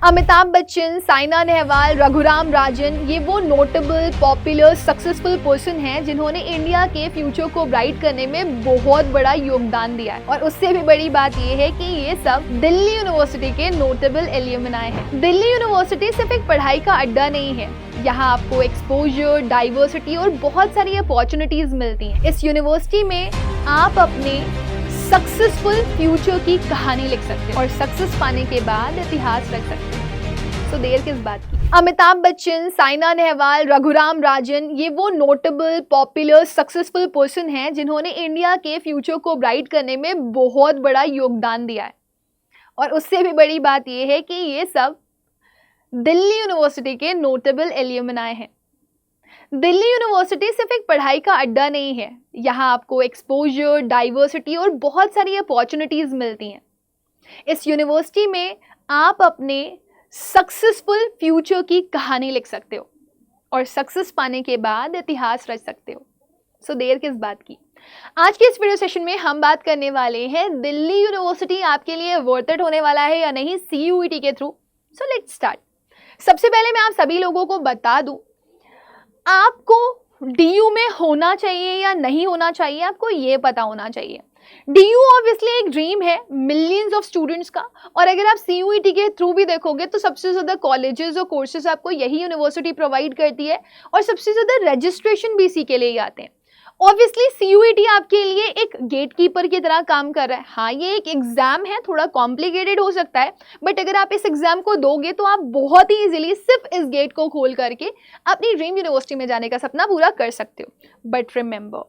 अमिताभ बच्चन, साइना नेहवाल, रघुराम राजन, ये वो notable, popular, successful person हैं जिन्होंने इंडिया के फ्यूचर को ब्राइट करने में बहुत बड़ा योगदान दिया है। और उससे भी बड़ी बात ये है कि ये सब दिल्ली यूनिवर्सिटी के नोटेबल एल्यूमिनाई हैं। दिल्ली यूनिवर्सिटी सिर्फ एक पढ़ाई का अड्डा नहीं है, यहाँ आपको एक्सपोजर, डाइवर्सिटी और बहुत सारी अपॉर्चुनिटीज मिलती हैं। इस यूनिवर्सिटी में आप अपने सक्सेसफुल फ्यूचर की कहानी लिख सकते हैं और सक्सेस पाने के बाद इतिहास रख सकते हैं। सो देर किस बात की? अमिताभ बच्चन, साइना नेहवाल, रघुराम राजन, ये वो नोटेबल, पॉपुलर, सक्सेसफुल पर्सन हैं जिन्होंने इंडिया के फ्यूचर को ब्राइट करने में बहुत बड़ा योगदान दिया है। और उससे भी बड़ी बात ये है कि ये सब दिल्ली यूनिवर्सिटी के नोटेबल एल्यूमिनाई हैं। दिल्ली यूनिवर्सिटी सिर्फ एक पढ़ाई का अड्डा नहीं है, यहाँ आपको एक्सपोजर, डाइवर्सिटी और बहुत सारी अपॉर्चुनिटीज मिलती हैं। इस यूनिवर्सिटी में आप अपने सक्सेसफुल फ्यूचर की कहानी लिख सकते हो और सक्सेस पाने के बाद इतिहास रच सकते हो। सो देर किस बात की? आज के इस वीडियो सेशन में हम बात करने वाले हैं दिल्ली यूनिवर्सिटी आपके लिए वर्थ इट होने वाला है या नहीं CUET के थ्रू। So let's start. सबसे पहले मैं आप सभी लोगों को बता दूं, आपको DU में होना चाहिए या नहीं होना चाहिए, आपको ये पता होना चाहिए। DU ऑब्वियसली एक ड्रीम है मिलियंस ऑफ स्टूडेंट्स का, और अगर आप CUET के थ्रू भी देखोगे तो सबसे ज़्यादा कॉलेजेस और कोर्सेज आपको यही यूनिवर्सिटी प्रोवाइड करती है और सबसे ज़्यादा रजिस्ट्रेशन भी इसी के लिए ही आते हैं। ऑब्वियसली CUET आपके लिए एक गेटकीपर की तरह काम कर रहा है। हाँ, ये एक एग्जाम है, थोड़ा कॉम्प्लिकेटेड हो सकता है, बट अगर आप इस एग्जाम को दोगे तो आप बहुत ही इजीली सिर्फ इस गेट को खोल करके अपनी ड्रीम यूनिवर्सिटी में जाने का सपना पूरा कर सकते हो। But remember,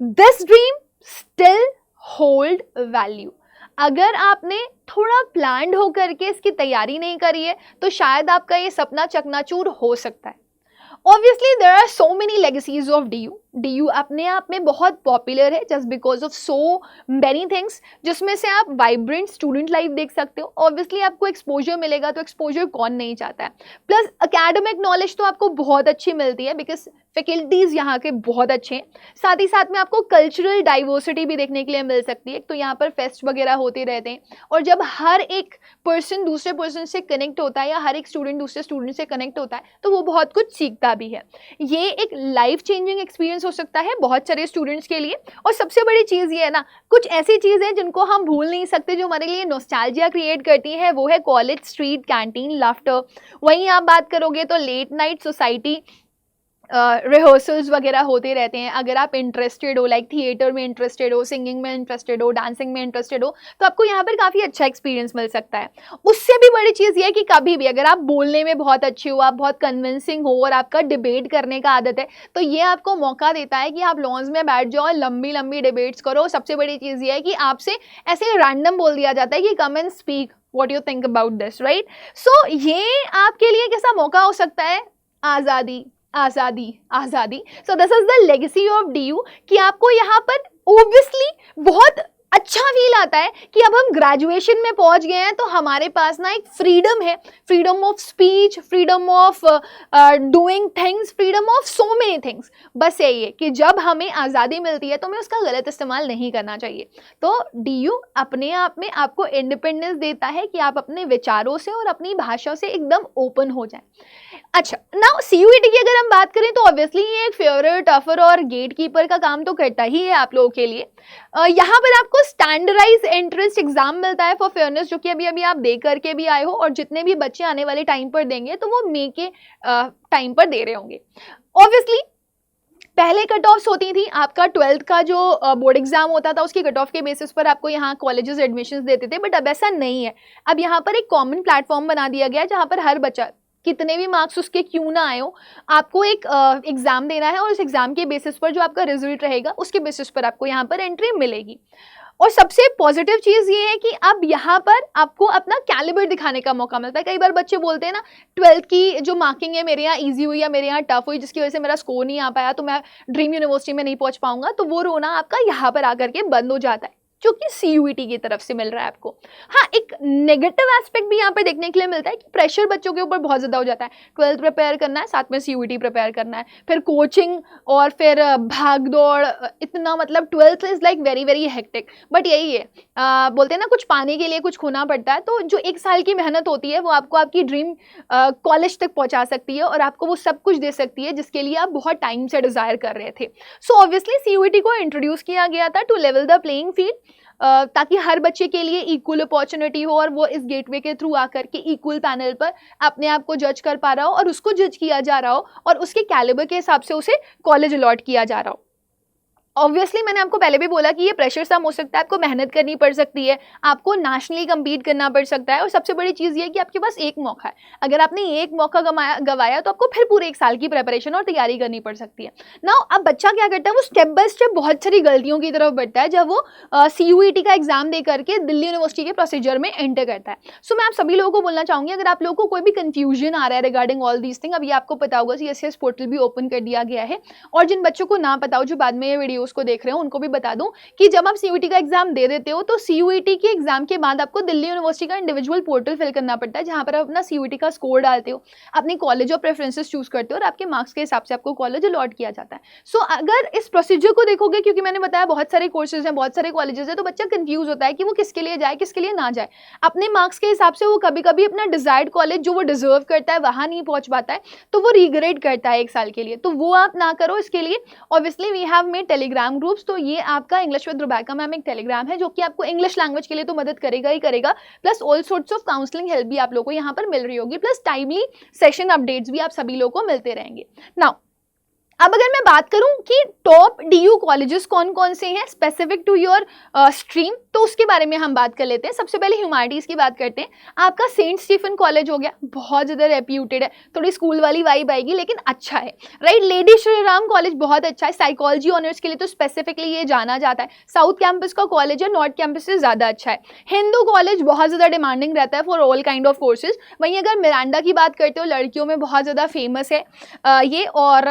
this dream still hold value. अगर आपने थोड़ा प्लान्ड होकर के इसकी तैयारी नहीं करी है तो शायद आपका ये सपना चकनाचूर हो सकता है। Obviously there are so many legacies of DU. DU अपने आप में बहुत पॉपुलर है just because of so many things, जिसमें से आप वाइब्रेंट स्टूडेंट लाइफ देख सकते हो। ऑब्वियसली आपको एक्सपोजर मिलेगा, तो एक्सपोजर कौन नहीं चाहता है। प्लस अकेडमिक नॉलेज तो आपको बहुत अच्छी मिलती है बिकॉज फैकल्टीज़ यहाँ के बहुत अच्छे हैं। साथ ही साथ में आपको कल्चरल डाइवर्सिटी भी देखने के लिए मिल सकती है। तो यहाँ पर फेस्ट वगैरह होते रहते हैं, और जब हर एक पर्सन दूसरे पर्सन से कनेक्ट होता है या हर एक स्टूडेंट दूसरे स्टूडेंट से कनेक्ट होता है तो वो बहुत कुछ सीखता भी है। ये एक लाइफ चेंजिंग एक्सपीरियंस हो सकता है बहुत सारे स्टूडेंट्स के लिए। और सबसे बड़ी चीज़ ये है ना, कुछ ऐसी चीज़ें जिनको हम भूल नहीं सकते, जो हमारे लिए नॉस्टैल्जिया क्रिएट करती है, वो है कॉलेज स्ट्रीट, कैंटीन, लाफ्टर। वहीं आप बात करोगे तो लेट नाइट सोसाइटी रिहर्सल्स वगैरह होते रहते हैं। अगर आप इंटरेस्टेड हो, लाइक थिएटर में इंटरेस्टेड हो, सिंगिंग में इंटरेस्टेड हो, डांसिंग में इंटरेस्टेड हो, तो आपको यहाँ पर काफ़ी अच्छा एक्सपीरियंस मिल सकता है। उससे भी बड़ी चीज़ ये है कि कभी भी अगर आप बोलने में बहुत अच्छे हो, आप बहुत कन्विंसिंग हो और आपका डिबेट करने का आदत है, तो ये आपको मौका देता है कि आप लॉन्स में बैठ जाओ और लंबी लंबी डिबेट्स करो। सबसे बड़ी चीज़ ये है कि आपसे ऐसे रैंडम बोल दिया जाता है कि come and speak what you think about this, right? So ये आपके लिए कैसा मौका हो सकता है? आज़ादी, आज़ादी, आज़ादी। So this is the legacy of DU कि आपको यहाँ पर ऑब्वियसली बहुत अच्छा फील आता है कि अब हम ग्रेजुएशन में पहुंच गए हैं, तो हमारे पास ना एक फ्रीडम है, freedom of speech, freedom of doing things, freedom of so many things. बस यही है कि जब हमें आज़ादी मिलती है तो हमें उसका गलत इस्तेमाल नहीं करना चाहिए। तो DU अपने आप में आपको इंडिपेंडेंस देता है कि आप अपने विचारों से और अपनी भाषा से एकदम ओपन हो जाएं। अच्छा, नाउ CUET की अगर हम बात करें तो ऑब्वियसली ये एक फेयरर, टफर और गेट कीपर का काम तो करता ही है आप लोगों के लिए। यहाँ पर आपको स्टैंडर्डाइज एंट्रेंस एग्जाम मिलता है फॉर फेयरनेस, जो कि अभी अभी आप दे करके भी आए हो, और जितने भी बच्चे आने वाले टाइम पर देंगे तो वो मई के टाइम पर दे रहे होंगे। ऑब्वियसली पहले कट ऑफ्स होती थी, आपका 12th का जो बोर्ड एग्जाम होता था उसकी कट ऑफ के बेसिस पर आपको यहाँ कॉलेजेस एडमिशन्स देते थे, बट अब ऐसा नहीं है। अब यहाँ पर एक कॉमन प्लेटफॉर्म बना दिया गया है जहाँ पर हर बच्चा, कितने भी मार्क्स उसके क्यों ना आए हो, आपको एक एग्जाम देना है और उस एग्जाम के बेसिस पर जो आपका रिजल्ट रहेगा उसके बेसिस पर आपको यहाँ पर एंट्री मिलेगी। और सबसे पॉजिटिव चीज़ ये है कि अब यहाँ पर आपको अपना कैलिबर दिखाने का मौका मिलता है। कई बार बच्चे बोलते हैं ना, 12th की जो मार्किंग है मेरे यहाँ ईजी हुई या मेरे यहाँ टफ हुई, जिसकी वजह से मेरा स्कोर नहीं आ पाया तो मैं ड्रीम यूनिवर्सिटी में नहीं पहुँच पाऊंगा, तो वो रोना आपका यहाँ पर आकर के बंद हो जाता है। जो कि CUET की तरफ से मिल रहा है आपको। हाँ, एक नेगेटिव एस्पेक्ट भी यहाँ पे देखने के लिए मिलता है कि प्रेशर बच्चों के ऊपर बहुत ज़्यादा हो जाता है। 12th प्रिपेयर करना है, साथ में CUET प्रिपेयर करना है, फिर कोचिंग और फिर भाग दौड़, इतना मतलब 12th is like very very hectic. But यही है, बोलते हैं ना, कुछ पाने के लिए कुछ खोना पड़ता है। तो जो 1 साल की मेहनत होती है वो आपको आपकी ड्रीम कॉलेज तक पहुँचा सकती है और आपको वो सब कुछ दे सकती है जिसके लिए आप बहुत टाइम से डिज़ायर कर रहे थे। सो ऑब्वियसली CUET को इंट्रोड्यूस किया गया था to level the playing field, ताकि हर बच्चे के लिए इक्वल अपॉर्चुनिटी हो और वो इस गेटवे के थ्रू आकर के इक्वल पैनल पर अपने आप को जज कर पा रहा हो और उसको जज किया जा रहा हो और उसके कैलिबर के हिसाब से उसे कॉलेज अलॉट किया जा रहा हो। ऑब्वियसली मैंने आपको पहले भी बोला कि ये प्रेशर सम हो सकता है, आपको मेहनत करनी पड़ सकती है, आपको नेशनली कम्पीट करना पड़ सकता है और सबसे बड़ी चीज़ ये है कि आपके पास एक मौका है। अगर आपने एक मौका गवाया तो आपको फिर पूरे 1 साल की प्रिपरेशन और तैयारी करनी पड़ सकती है ना। अब बच्चा क्या करता है, वो स्टेप बाय स्टेप बहुत सारी गलतियों की तरफ बढ़ता है जब वो CUET का एग्जाम दे करके दिल्ली यूनिवर्सिटी के प्रोसीजर में एंटर करता है। सो मैं आप सभी लोगों को बोलना चाहूँगी, अगर आप लोगों को कोई भी कन्फ्यूजन आ रहा है रिगार्डिंग ऑल दीज थिंग, अभी आपको पता होगा CSCS पोर्टल भी ओपन कर दिया गया है। और जिन बच्चों को ना पता हो, जो बाद में ये वीडियोज़ को देख रहे हो, उनको भी बता दूं कि जब आप CUET का एग्जाम दे देते हो तो CUET के एग्जाम के बाद आपको दिल्ली यूनिवर्सिटी का इंडिविजुअल पोर्टल फिल करना पड़ता है, जहां पर आप अपना CUET का स्कोर डालते हो, अपनी कॉलेज और प्रेफरेंसेस चूज करते हो और आपके मार्क्स के हिसाब से आपको कॉलेज अलॉट किया जाता है। सो अगर इस प्रोसीजर को देखोगे, क्योंकि मैंने बताया बहुत सारे कोर्सेज हैं, बहुत सारे कॉलेजेस हैं, तो बच्चा कंफ्यूज होता है कि वो किसके लिए जाए, किसके लिए ना जाए। अपने मार्क्स के हिसाब से वो कभी कभी अपना डिजायर्ड कॉलेज जो वो डिजर्व करता है वहां नहीं पहुंच पाता है, तो वो रिग्रेट करता है 1 साल के लिए। तो वो आप ना करो। इसके लिए obviously we have made Telegram groups. तो ये आपका इंग्लिश विद रुबैका मैम एक टेलीग्राम है जो कि आपको इंग्लिश लैंग्वेज के लिए तो मदद करेगा ही करेगा, plus all sorts of counselling help भी आप लोगों को यहाँ पर मिल रही होगी, प्लस टाइमली सेशन अपडेट्स भी आप सभी लोगों को मिलते रहेंगे। नाउ अब अगर मैं बात करूं कि टॉप DU कॉलेजेस कौन कौन से हैं स्पेसिफिक टू योर स्ट्रीम, तो उसके बारे में हम बात कर लेते हैं। सबसे पहले ह्यूमैनिटीज़ की बात करते हैं। आपका सेंट स्टीफन कॉलेज हो गया, बहुत ज़्यादा रेप्यूटेड है, थोड़ी स्कूल वाली वाइब आएगी लेकिन अच्छा है, right. Lady Shri Ram college बहुत अच्छा है, साइकोलॉजी ऑनर्स के लिए तो स्पेसिफिकली ये जाना जाता है। साउथ कैंपस का कॉलेज है, नॉर्थ कैंपस से ज़्यादा अच्छा है। हिंदू कॉलेज बहुत ज़्यादा डिमांडिंग रहता है for all kind of courses. वहीं अगर मिरांडा की बात करते हो, लड़कियों में बहुत ज़्यादा फेमस है ये, और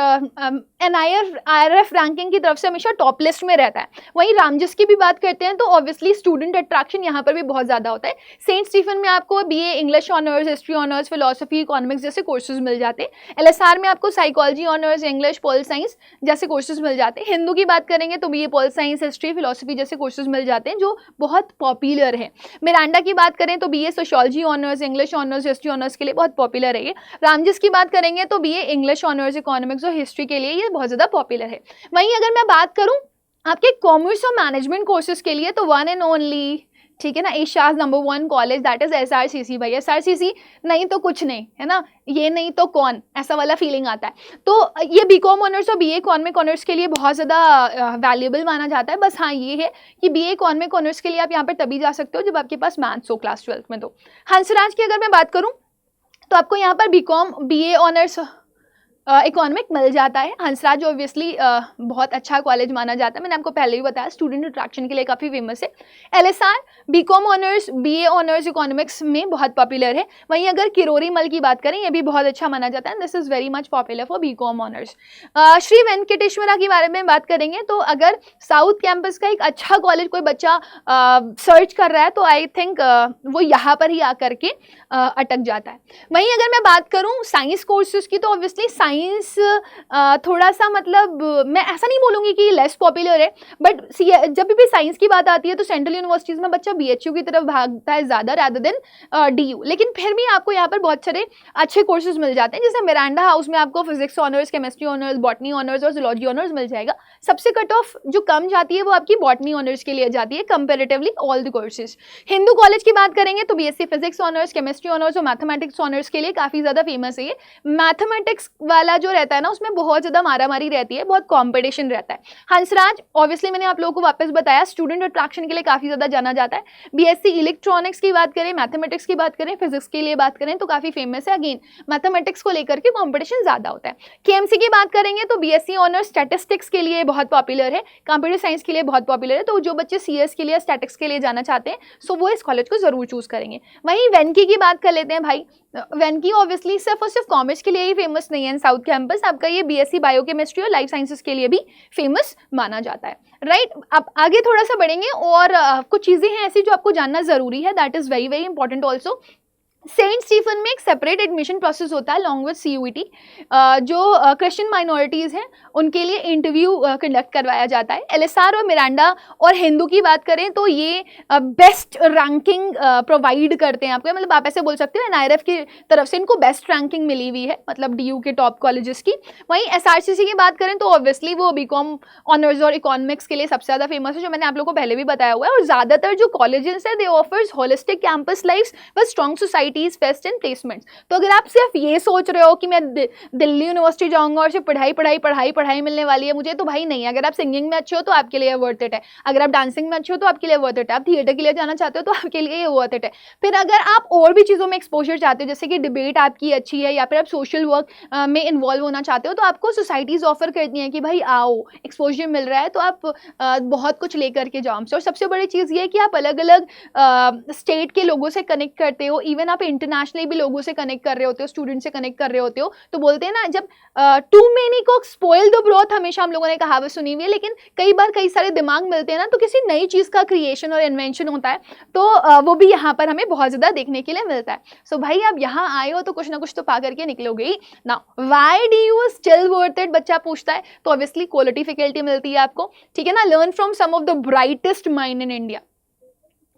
NIRF रैंकिंग की तरफ से हमेशा टॉप लिस्ट में रहता है। वहीं रामजिस की भी बात करते हैं तो ऑब्वियसली स्टूडेंट अट्रैक्शन यहाँ पर भी बहुत ज़्यादा होता है। सेंट स्टीफन में आपको BA English honours, history honours, philosophy, economics जैसे कोर्सेज मिल जाते हैं। LSR में आपको psychology honours, English, pol science जैसे कोर्सेज मिल जाते हैं। हिंदू की बात करेंगे तो BA pol science, history, philosophy जैसे कोर्सेज मिल जाते हैं जो बहुत पॉपुलर है। मिरांडा की बात करें तो BA sociology honours, English honours, history honours के लिए बहुत पॉपुलर है ये। रामजिस की बात करेंगे तो BA इंग्लिश ऑनर्स, इकोनॉमिक्स और हिस्ट्री के लिए ये बहुत ज़्यादा पॉपुलर है। वहीं अगर मैं बात करूं आपके कॉमर्स और मैनेजमेंट कोर्सेज के लिए तो वन एंड ओनली, ठीक है ना, Asia's number 1 college that is SRCC। भाई SRCC नहीं तो कुछ नहीं है ना, ये नहीं तो कौन, ऐसा वाला फीलिंग आता है। तो ये BCom ऑनर्स और BA इकोनॉमिक ऑनर्स के लिए बहुत ज़्यादा वैल्यूएबल माना जाता है। बस हाँ ये है कि BA इकोनॉमिक ऑनर्स के लिए आप यहाँ पर तभी जा सकते हो जब आपके पास मैथ्स हो क्लास 12th में। तो हंसराज की अगर मैं बात करूँ तो आपको यहाँ पर BCom BA ऑनर्स इकोनॉमिक मिल जाता है। हंसराज ऑब्वियसली बहुत अच्छा कॉलेज माना जाता है, मैंने आपको पहले भी बताया, स्टूडेंट अट्रैक्शन के लिए काफ़ी फेमस है। LSR BCom honours, BA honours economics में बहुत पॉपुलर है। वहीं अगर किरोरी मल की बात करें, ये भी बहुत अच्छा माना जाता है, this is very much popular for BCom honours. Shri Venkateswara के बारे में बात करेंगे तो अगर साउथ कैंपस का एक अच्छा कॉलेज कोई बच्चा सर्च कर रहा है तो आई थिंक वो यहाँ पर ही आकर के अटक जाता है। वहीं अगर मैं बात करूँ साइंस कोर्सेज की तो ऑब्वियसली साइंस थोड़ा सा मतलब मैं ऐसा नहीं बोलूँगी कि लेस पॉपुलर है, बट जब भी साइंस की बात आती है तो सेंट्रल यूनिवर्सिटीज़ में बच्चा BHU की तरफ भागता है ज़्यादा रादर देन DU। लेकिन फिर भी आपको यहाँ पर बहुत सारे अच्छे कोर्सेज मिल जाते हैं, जैसे मिरांडा हाउस में आपको physics honours, chemistry honours, botany honours और जूलॉजी ऑनर्स मिल जाएगा। सबसे कट ऑफ जो कम जाती है वो आपकी बॉटनी ऑनर्स के लिए जाती है comparatively all the courses. Hindu college की बात करेंगे तो BSc physics honours, chemistry honours और मैथमेटिक्स ऑनर्स के लिए काफ़ी ज़्यादा फेमस है ये। मैथमेटिक्स वाला जो रहता है ना उसमें बहुत ज़्यादा मारामारी रहती है, बहुत कॉम्पिटिशन रहता है। हंसराज ऑब्वियसली मैंने आप लोगों को वापस बताया स्टूडेंट अट्रैक्शन के लिए काफ़ी ज़्यादा जाना जाता है। BSc इलेक्ट्रॉनिक्स की बात करें, मैथमेटिक्स की बात करें, फिजिक्स के लिए बात करें तो काफ़ी फेमस है। अगेन मैथमेटिक्स को लेकर के कॉम्पिटिशन ज़्यादा होता है। KMC की बात करेंगे तो BSc ऑनर्स स्टैटिस्टिक्स के लिए बहुत पॉपुलर है, कंप्यूटर साइंस के लिए बहुत पॉपुलर है। तो जो बच्चे CS के लिए, स्टैटिक्स के लिए जाना चाहते हैं सो वो इस कॉलेज को ज़रूर चूज़ करेंगे। वहीं वेनकी की बात कर लेते हैं। भाई वेनकी ऑब्वियसली सिर्फ और सिर्फ कॉमर्स के लिए ही फेमस नहीं है इन साउथ कैंपस आपका ये BSc बायोकेमिस्ट्री और लाइफ साइंसेस के लिए भी फेमस माना जाता है, राइट। अब आगे थोड़ा सा बढ़ेंगे और कुछ चीज़ें हैं ऐसी जो आपको जानना ज़रूरी है, that is very very important also. Saint Stephen में एक सेपरेट एडमिशन प्रोसेस होता है लॉन्ग विद CUET। जो क्रिश्चियन माइनॉरिटीज़ हैं उनके लिए इंटरव्यू कंडक्ट करवाया जाता है। LSR और मिरांडा और हिंदू की बात करें तो ये बेस्ट रैंकिंग प्रोवाइड करते हैं आपको, मतलब आप ऐसे बोल सकते हो NIRF की तरफ से इनको बेस्ट रैंकिंग मिली हुई है, मतलब DU के टॉप कॉलेजेस की। वहीं SRCC की बात करें तो ऑब्वियसली वो BCom ऑनर्स और इकोनॉमिक्स के लिए सबसे ज़्यादा फेमस है, जो मैंने आप लोगों को पहले भी बताया हुआ है। और ज़्यादातर जो कॉलेजेस है they offers holistic campus life with strong society, fest and placements. तो अगर आप सिर्फ ये सोच रहे हो कि मैं दिल्ली यूनिवर्सिटी जाऊंगा और सिर्फ पढ़ाई मिलने वाली है मुझे, तो भाई नहीं। अगर आप सिंगिंग में अच्छे हो तो आपके लिए वर्थ इट है, अगर आप डांसिंग में अच्छे हो तो आपके लिए वर्थ इट है, आप थिएटर के लिए जाना चाहते हो तो आपके लिए ये वर्थ इट है। फिर अगर आप और भी चीज़ों में एक्सपोजर चाहते हो, जैसे कि डिबेट आपकी अच्छी है या फिर आप सोशल वर्क में इन्वॉल्व होना चाहते हो, तो आपको सोसाइटीज़ ऑफर करती हैं कि भाई आओ, एक्सपोजर मिल रहा है तो आप बहुत कुछ लेकर के जाओ हमसे। और सबसे बड़ी चीज़ ये है कि आप अलग अलग स्टेट के लोगों से कनेक्ट करते हो, इवन आप इंटरनेशनली भी लोगों से कनेक्ट कर रहे होते हो, स्टूडेंट से कनेक्ट कर रहे होते हो। तो बोलते हैं ना, जब too many cooks spoil the broth, हमेशा हम लोगों ने कहावत सुनी हुई है, लेकिन कई बार कई सारे दिमाग मिलते हैं ना तो किसी नई चीज़ का क्रिएशन और इन्वेंशन होता है, तो वो भी यहाँ पर हमें बहुत ज़्यादा देखने के लिए मिलता है। सो भाई आप यहाँ आए हो तो कुछ ना कुछ तो पा करके निकलोगे ही ना। Why do you still worth it, बच्चा पूछता है, तो ऑब्वियसली क्वालिटी फैकल्टी मिलती है आपको, ठीक है ना। Learn from some of the brightest mind in India,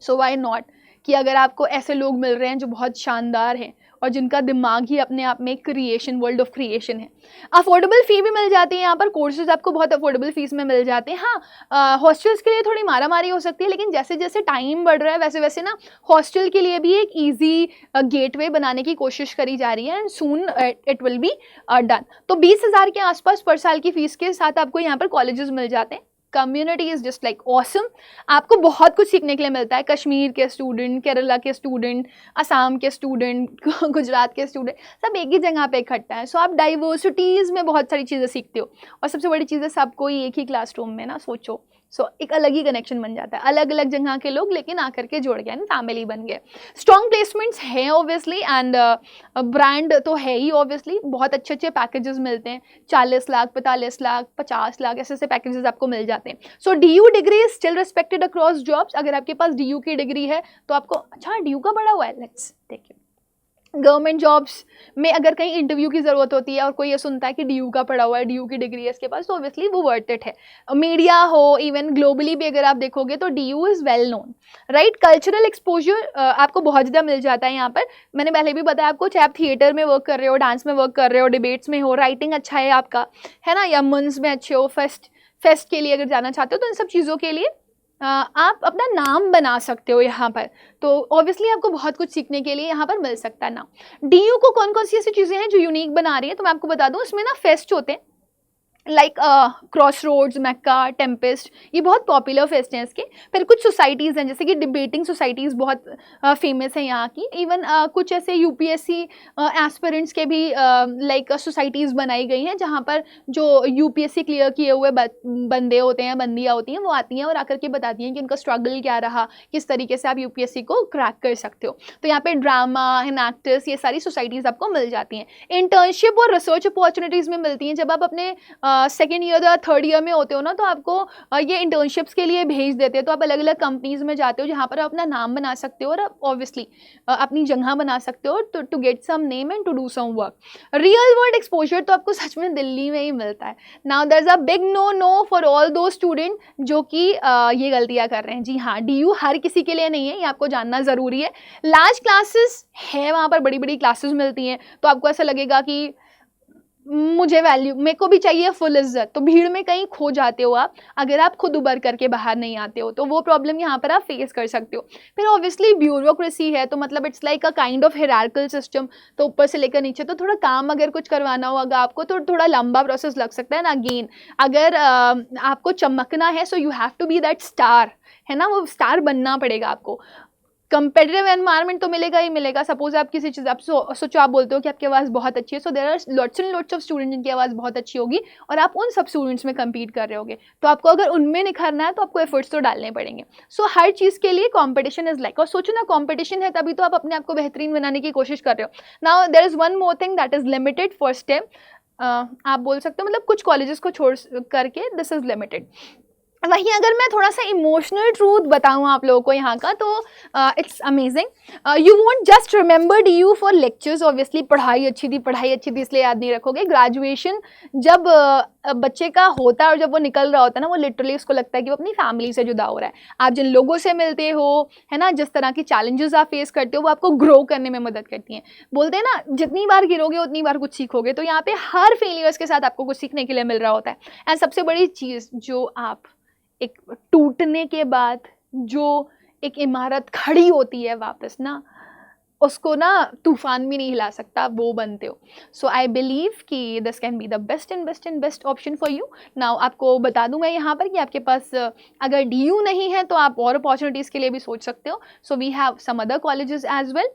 so why not, कि अगर आपको ऐसे लोग मिल रहे हैं जो बहुत शानदार हैं और जिनका दिमाग ही अपने आप में क्रिएशन, वर्ल्ड ऑफ क्रिएशन है। अफोर्डेबल फ़ी भी मिल जाती है यहाँ पर, कोर्सेज आपको बहुत अफोर्डेबल फीस में मिल जाते हैं। हाँ, हॉस्टल्स के लिए थोड़ी मारामारी हो सकती है, लेकिन जैसे जैसे टाइम बढ़ रहा है वैसे वैसे ना हॉस्टल के लिए भी एक ईजी गेटवे बनाने की कोशिश करी जा रही है, and soon it will be done. तो 20,000 के आसपास पर साल की फीस के साथ आपको यहाँ पर कॉलेजेस मिल जाते हैं। Community is just like awesome, आपको बहुत कुछ सीखने के लिए मिलता है। कश्मीर के स्टूडेंट, केरला के स्टूडेंट, असम के स्टूडेंट, गुजरात के स्टूडेंट, सब एक ही जगह पे इकट्ठा है। सो आप डाइवर्सिटीज़ में बहुत सारी चीज़ें सीखते हो, और सबसे बड़ी चीज़ है सबको एक ही क्लासरूम में ना सोचो, सो एक अलग ही कनेक्शन बन जाता है। अलग अलग जगह के लोग लेकिन आकर के जुड़ गए ना, फैमिली बन गए। स्ट्रॉन्ग प्लेसमेंट्स हैं ऑब्वियसली, एंड ब्रांड तो है ही ऑब्वियसली। बहुत अच्छे अच्छे पैकेजेस मिलते हैं, 40 लाख, 45 लाख, 50 लाख, ऐसे ऐसे पैकेजेस आपको मिल जाते हैं। सो DU degree is still respected across jobs. अगर आपके पास DU की डिग्री है तो आपको, अच्छा DU का बड़ा हुआ है, let's take it. Government jobs में अगर कहीं इंटरव्यू की ज़रूरत होती है और कोई ये सुनता है कि DU का पढ़ा हुआ है, DU की डिग्री है इसके पास, तो ऑब्वियसली वो वर्थ इट है। मीडिया हो, इवन ग्लोबली भी अगर आप देखोगे तो DU is well known, right. Cultural exposure आपको बहुत ज़्यादा मिल जाता है यहाँ पर। मैंने पहले भी बताया आपको, चाहे आप थिएटर में वर्क कर रहे हो, डांस में वर्क कर रहे हो, डिबेट्स में हो, राइटिंग अच्छा है आपका, है ना, या मंस में अच्छे हो, फेस्ट के लिए अगर जाना चाहते हो, तो इन सब चीज़ों के लिए आप अपना नाम बना सकते हो यहाँ पर। तो ऑब्वियसली आपको बहुत कुछ सीखने के लिए यहाँ पर मिल सकता है ना। DU को कौन कौन सी ऐसी चीज़ें हैं जो यूनिक बना रही है, तो मैं आपको बता दूँ, इसमें ना फेस्ट होते हैं, like cross roads, macaca, Tempest, ये बहुत पॉपुलर फेस्ट हैं इसके। फिर कुछ सोसाइटीज़ हैं, जैसे कि डिबेटिंग सोसाइटीज़ बहुत फेमस हैं यहाँ की। इवन कुछ ऐसे UPSC एस्पिरेंट्स के भी लाइक सोसाइटीज़ बनाई गई हैं, जहाँ पर जो UPSC क्लियर किए हुए बंदे होते हैं, बंदियाँ होती हैं, वो आती हैं और आकर के बताती हैं कि उनका स्ट्रगल क्या रहा, किस तरीके से आप UPSC को क्रैक कर सकते हो। तो यहाँ पे ड्रामा, एक्टर्स, ये सारी सोसाइटीज़ आपको मिल जाती हैं। इंटर्नशिप और रिसर्च अपॉर्चुनिटीज़ में मिलती हैं। जब आप अपने सेकेंड ईयर या थर्ड ईयर में होते हो ना, तो आपको ये इंटर्नशिप्स के लिए भेज देते हैं। तो आप अलग अलग कंपनीज़ में जाते हो, जहाँ पर आप अपना नाम बना सकते हो और ऑब्वियसली अपनी जगह बना सकते हो to get some name and to do some work. Real world exposure तो आपको सच में दिल्ली में ही मिलता है। Now there is a big no for all those student जो कि ये गलतियाँ कर रहे हैं। जी हाँ, DU हर किसी के लिए नहीं है, ये आपको जानना ज़रूरी है। लार्ज क्लासेस है, वहाँ पर बड़ी बड़ी क्लासेस मिलती हैं, तो आपको ऐसा लगेगा कि मुझे वैल्यू, मेरे को भी चाहिए फुल इज्जत, तो भीड़ में कहीं खो जाते हो आप अगर आप खुद उबर करके बाहर नहीं आते हो, तो वो प्रॉब्लम यहाँ पर आप फेस कर सकते हो। फिर ऑब्वियसली ब्यूरोक्रेसी है, तो मतलब it's like a kind of hierarchical system, तो ऊपर से लेकर नीचे, तो थोड़ा काम अगर कुछ करवाना होगा आपको तो थोड़ा लंबा प्रोसेस लग सकता है ना। अगेन अगर आपको चमकना है, so you have to be that star, है ना, वो स्टार बनना पड़ेगा आपको। कंपेटिटिव एनवायरनमेंट तो मिलेगा ही मिलेगा। सपोज आप किसी चीज़, आप सोचो, आप बोलते हो कि आपकी आवाज़ बहुत अच्छी है, so there are lots and lots of student जिनकी आवाज़ बहुत अच्छी होगी, और आप उन सब स्टूडेंट्स में कम्पीट कर रहे होगे, तो आपको अगर उनमें निखरना है तो आपको एफर्ट्स तो डालने पड़ेंगे। सो हर चीज़ के लिए कॉम्पिटिशन इज लाइक, और सोचो ना, कॉम्पिटिशन है तभी तो आप अपने आप को बेहतरीन बनाने की कोशिश कर रहे हो। Now there is one more thing that is limited first step, आप बोल सकते हो, मतलब कुछ कॉलेजेस को छोड़ करके दिस इज़ लिमिटेड। वहीं अगर मैं थोड़ा सा इमोशनल ट्रूथ बताऊं आप लोगों को यहाँ का, तो it's amazing. You won't just remember DU for lectures, obviously पढ़ाई अच्छी थी इसलिए याद नहीं रखोगे। ग्रेजुएशन जब बच्चे का होता है और जब वो निकल रहा होता है ना, वो लिटरली उसको लगता है कि वो अपनी फैमिली से जुदा हो रहा है। आप जिन लोगों से मिलते हो, है ना, जिस तरह की चैलेंजेस आप फेस करते हो, वो आपको ग्रो करने में मदद करती हैं। बोलते हैं ना, जितनी बार गिरोगे उतनी बार कुछ सीखोगे, तो यहाँ पे हर फेलियर्स के साथ आपको कुछ सीखने के लिए मिल रहा होता है। एंड सबसे बड़ी चीज़, जो आप एक टूटने के बाद जो एक इमारत खड़ी होती है वापस ना, उसको ना तूफान भी नहीं हिला सकता, वो बनते हो। सो आई बिलीव कि this can be the best option for you. Now आपको बता दूं मैं यहाँ पर कि आपके पास अगर DU नहीं है तो आप और अपॉर्चुनिटीज़ के लिए भी सोच सकते हो। So we have some other colleges as well.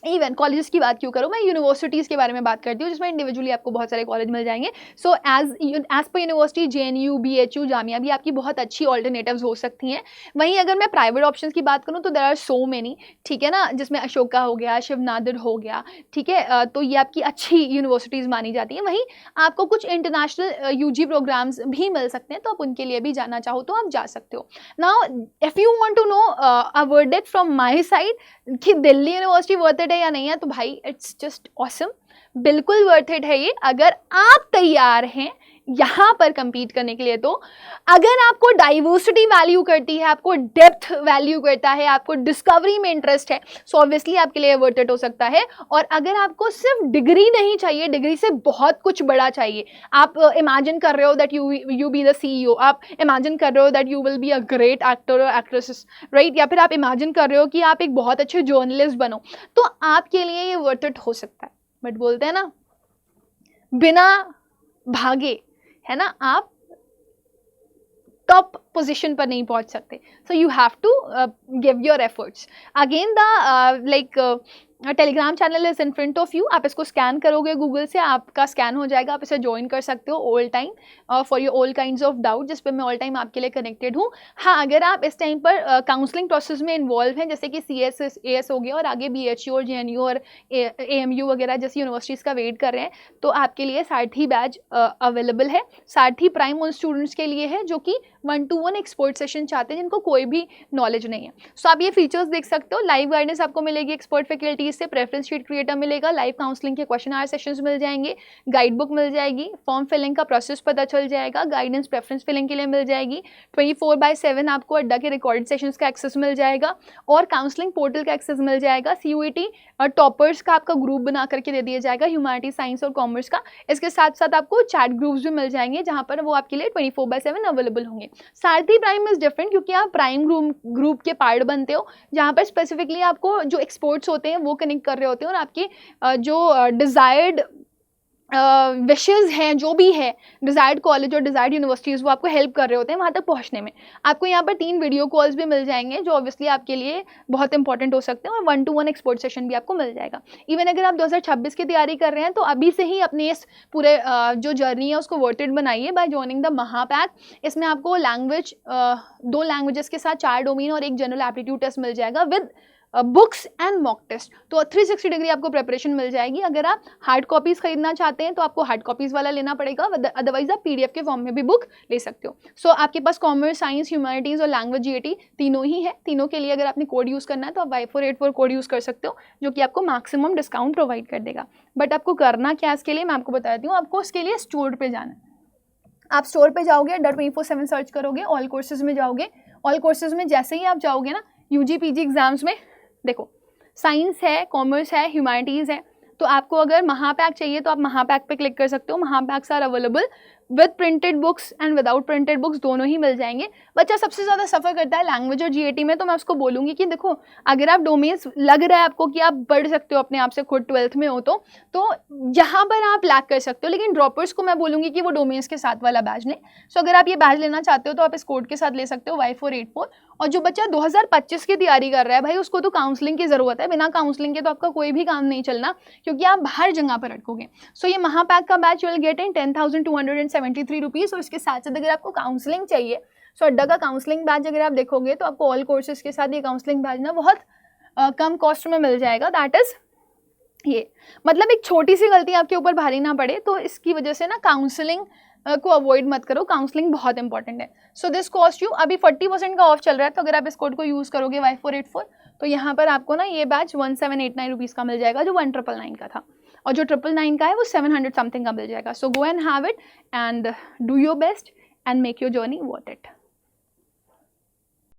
Even colleges की बात क्यों करूँ, मैं यूनिवर्सिटीज़ के बारे में बात करती हूँ, जिसमें इंडिविजुअली आपको बहुत सारे कॉलेज मिल जाएंगे। So as per university JNU, BHU, Jamia भी आपकी बहुत अच्छी ऑल्टरनेटिव्स हो सकती हैं। वहीं अगर मैं प्राइवेट ऑप्शंस की बात करूँ तो देयर आर सो मेनी, ठीक है ना, जिसमें अशोका हो गया, शिव नादर हो गया, ठीक है, तो ये आपकी अच्छी यूनिवर्सिटीज़ मानी जाती हैं। वहीं आपको कुछ इंटरनेशनल UG प्रोग्राम्स भी मिल सकते हैं, तो आप उनके लिए भी जाना चाहो तो आप जा सकते हो। Now if you want to know a verdict from my side कि दिल्ली यूनिवर्सिटी वर्थ इट है या नहीं है, तो भाई इट्स जस्ट ऑसम, बिल्कुल वर्थ इट है ये, अगर आप तैयार हैं यहाँ पर compete करने के लिए। तो अगर आपको डाइवर्सिटी वैल्यू करती है, आपको डेप्थ वैल्यू करता है, आपको डिस्कवरी में इंटरेस्ट है, सो ऑब्वियसली आपके लिए वर्थ इट हो सकता है। और अगर आपको सिर्फ डिग्री नहीं चाहिए, डिग्री से बहुत कुछ बड़ा चाहिए, आप इमेजिन कर रहे हो that you be the CEO, आप इमेजिन कर रहे हो that you will be a great actor और एक्ट्रेसेस, राइट, या फिर आप इमेजिन कर रहे हो कि आप एक बहुत अच्छे जर्नलिस्ट बनो, तो आपके लिए ये वर्थ इट हो सकता है। बट बोलते हैं ना, बिना भागे, है ना, आप टॉप पोजीशन पर नहीं पहुंच सकते। So you have to give your efforts. Again the Telegram channel is in front of you, आप इसको स्कैन करोगे गूगल से, आपका स्कैन हो जाएगा, आप इसे ज्वाइन कर सकते हो all time for your all kinds of doubt, जिस पे मैं ऑल टाइम आपके लिए कनेक्टेड हूँ। हाँ, अगर आप इस टाइम पर काउंसलिंग प्रोसेस में इन्वॉल्व हैं, जैसे कि CS हो गया और आगे BHU और JNU और AMU वगैरह जैसी यूनिवर्सिटीज़ का वेट कर रहे हैं, तो आपके लिए सारथी बैच अवेलेबल है। सारथी प्राइम उन स्टूडेंट्स के लिए है जो कि 1-to-1 एक्सपर्ट सेशन चाहते हैं, जिनको कोई भी नॉलेज नहीं है। सो आप ये फीचर्स देख सकते हो, लाइव गाइडेंस आपको मिलेगी एक्सपर्ट फैकल्टीज से, प्रेफरेंस शीट क्रिएटर मिलेगा, लाइव काउंसलिंग के क्वेश्चन आवर सेशंस मिल जाएंगे, गाइड बुक मिल जाएगी, फॉर्म फिलिंग का प्रोसेस पता चल जाएगा, गाइडेंस प्रेफरेंस फिलिंग के लिए मिल जाएगी, 24/7 आपको अड्डा के रिकॉर्डेड सेशंस का एक्सेस मिल जाएगा और काउंसलिंग पोर्टल का एक्सेस मिल जाएगा। CUET और टॉपर्स का आपका ग्रुप बना करके दे दिया जाएगा, ह्यूमैनिटी, साइंस और कॉमर्स का। इसके साथ साथ आपको चैट ग्रुप्स भी मिल जाएंगे, जहाँ पर वो आपके लिए 24/7 अवेलेबल होंगे। सारथी प्राइम इज डिफरेंट, क्योंकि आप प्राइम ग्रुप के पार्ट बनते हो, जहाँ पर स्पेसिफिकली आपको जो एक्सपर्ट्स होते हैं वो कनेक्ट कर रहे होते हैं और आपके जो डिज़ायर्ड विशेज़ हैं, जो भी है डिज़ायर्ड कॉलेज और डिज़ायर्ड यूनिवर्सिटीज़, वो आपको हेल्प कर रहे होते हैं वहाँ तक पहुँचने में। आपको यहाँ पर 3 वीडियो कॉल्स भी मिल जाएंगे, जो ऑब्वियसली आपके लिए बहुत इंपॉर्टेंट हो सकते हैं, और 1-to-1 एक्सपर्ट सेशन भी आपको मिल जाएगा। इवन अगर आप 2026 की तैयारी कर रहे हैं, तो अभी से ही अपने इस पूरे जो जर्नी है उसको वर्थ इट बनाइए बाय जॉइनिंग द महापैक। इसमें आपको लैंग्वेज 2 लैंग्वेजेस के साथ 4 डोमेन और 1 जनरल एप्टीट्यूड टेस्ट मिल जाएगा with books and mock test. तो 360 डिग्री आपको प्रिपरेशन मिल जाएगी। अगर आप हार्ड कॉपीज़ खरीदना चाहते हैं तो आपको हार्ड कॉपीज़ वाला लेना पड़ेगा, अदरवाइज आप PDF के फॉर्म में भी बुक ले सकते हो। सो आपके पास कॉमर्स, साइंस, ह्यूमैनिटीज़ और लैंग्वेज GAT तीनों ही है। तीनों के लिए अगर आपने कोड यूज़ करना है तो आप Y484 कोड यूज़ कर सकते हो, जो कि आपको मैक्सिमम डिस्काउंट प्रोवाइड कर देगा। बट आपको करना क्या इसके लिए, मैं आपको बताती हूँ। आपको इसके लिए स्टोर पर जाना है। आप स्टोर पे जाओगे, .24/7 सर्च करोगे, ऑल कोर्सेज में जाओगे। ऑल कोर्सेज में जैसे ही आप जाओगे ना, UG PG एग्जाम्स में, देखो साइंस है, कॉमर्स है, ह्यूमैनिटीज़ है, तो आपको अगर महापैक चाहिए तो आप महापैक पे क्लिक कर सकते हो। महापैक्स are available with printed books and without printed books, दोनों ही मिल जाएंगे। बच्चा सबसे ज़्यादा सफ़र करता है लैंग्वेज और GAT में, तो मैं उसको बोलूँगी कि देखो, अगर आप डोमेन्स लग रहा है आपको कि आप बढ़ सकते हो अपने आप से खुद 12th में हो, तो यहाँ पर आप लैक कर सकते हो। लेकिन ड्रॉपर्स को मैं बोलूँगी कि वो डोमेन्स के साथ वाला बैच लें। सो अगर आप ये बैच लेना चाहते हो तो आप इस कोड के साथ ले सकते हो, Y484। और जो बच्चा 2025 की तैयारी कर रहा है, भाई उसको तो काउंसलिंग की ज़रूरत है। बिना काउंसलिंग के तो आपका कोई भी काम नहीं चलना, क्योंकि आप हर जगह पर अटकोगे। सो ये महापैक का batch will get in 10,273 rupees. और इसके साथ साथ अगर आपको काउंसलिंग चाहिए, सो अड्डा का काउंसलिंग बैच अगर आप देखोगे तो आपको ऑल कोर्सेज के साथ ये काउंसलिंग बैच ना बहुत कम कॉस्ट में मिल जाएगा। दैट इज़ ये मतलब एक छोटी सी गलती आपके ऊपर भारी ना पड़े, तो इसकी वजह से ना काउंसलिंग को अवॉइड मत करो, काउंसलिंग बहुत इंपॉर्टेंट है। सो दिस कॉस्ट यू, अभी 40% का ऑफ चल रहा है, तो अगर आप इस कोड को यूज़ करोगे Y484, तो यहाँ पर आपको ना ये बैच 1789 रुपीज़ का मिल जाएगा, जो 1999 का था, और जो 999 का है वो 700 समथिंग का मिल जाएगा। So go and have it and do your best and make your journey worth it.